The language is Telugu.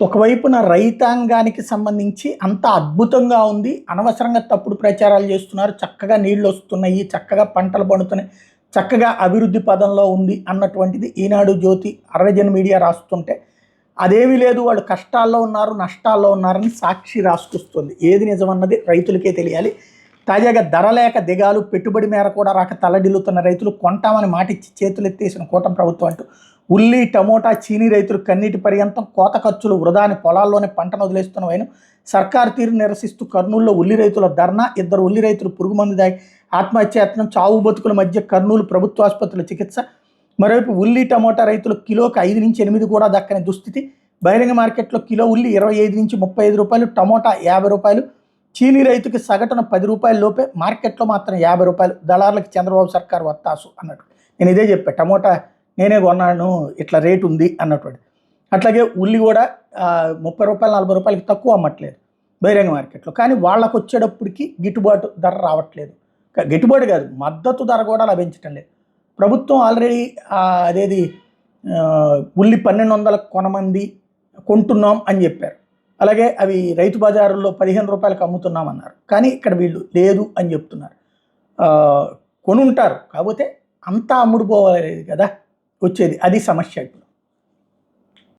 ఒకవైపున రైతాంగానికి సంబంధించి అంత అద్భుతంగా ఉంది, అనవసరంగా తప్పుడు ప్రచారాలు చేస్తున్నారు, చక్కగా నీళ్లు వస్తున్నాయి, చక్కగా పంటలు పండుతున్నాయి, చక్కగా అభివృద్ధి పదంలో ఉంది అన్నటువంటిది ఈనాడు, జ్యోతి, అర్రజన్ మీడియా రాస్తుంటే, అదేమీ లేదు వాళ్ళు కష్టాల్లో ఉన్నారు, నష్టాల్లో ఉన్నారని సాక్షి రాసుకొస్తుంది. ఏది నిజమన్నది రైతులకే తెలియాలి. తాజాగా ధర లేక దిగాలు, పెట్టుబడి మేర కూడా రాక తలడిల్లుతున్న రైతులు కొంటామని మాటిచ్చి చేతులెత్తేసిన కూటమి ప్రభుత్వం అంటూ ఉల్లి, టమోటా, చీనీ రైతులు కన్నీటి పర్యంతం, కోత ఖర్చులు వృధాని పొలాల్లోనే పంటను వదిలేస్తున్న వైను సర్కారు తీరు నిరసిస్తూ కర్నూలులో ఉల్లి రైతుల ధర్నా, 2 ఉల్లి రైతులు పురుగుమందు దాగి ఆత్మహత్యాయత్నం, చావు బతుకుల మధ్య కర్నూలు ప్రభుత్వ ఆసుపత్రుల చికిత్స. మరోవైపు ఉల్లి, టమోటా రైతులు కిలోకి 5 నుంచి 8 కూడా దక్కని దుస్థితి. బహిరంగ మార్కెట్లో కిలో ఉల్లి 25 నుంచి 35 రూపాయలు, టమోటా 50 రూపాయలు, చీనీ రైతుకి సగటున 10 రూపాయల లోపే, మార్కెట్లో మాత్రం 50 రూపాయలు. దళారులకు చంద్రబాబు సర్కారు వత్తాసు అన్నట్టు. నేను ఇదే చెప్పా, టమోటా నేనే కొన్నాను, ఇట్లా రేటు ఉంది అన్నటువంటి. అట్లాగే ఉల్లి కూడా 30 రూపాయలు 40 రూపాయలకి తక్కువ అమ్మట్లేదు బహిరంగ మార్కెట్లో. కానీ వాళ్ళకు వచ్చేటప్పటికి గిట్టుబాటు ధర రావట్లేదు. గిట్టుబాటు కాదు, మద్దతు ధర కూడా లభించటం లేదు. ప్రభుత్వం ఆల్రెడీ అదేది ఉల్లి 1200 కొనమంది కొంటున్నాం అని చెప్పారు. అలాగే అవి రైతు బజారుల్లో 15 రూపాయలకు అమ్ముతున్నామన్నారు. కానీ ఇక్కడ వీళ్ళు లేదు అని చెప్తున్నారు. కొనుంటారు, కాకపోతే అంతా అమ్ముడుపోవాలి కదా వచ్చేది, అది సమస్య ఇప్పుడు.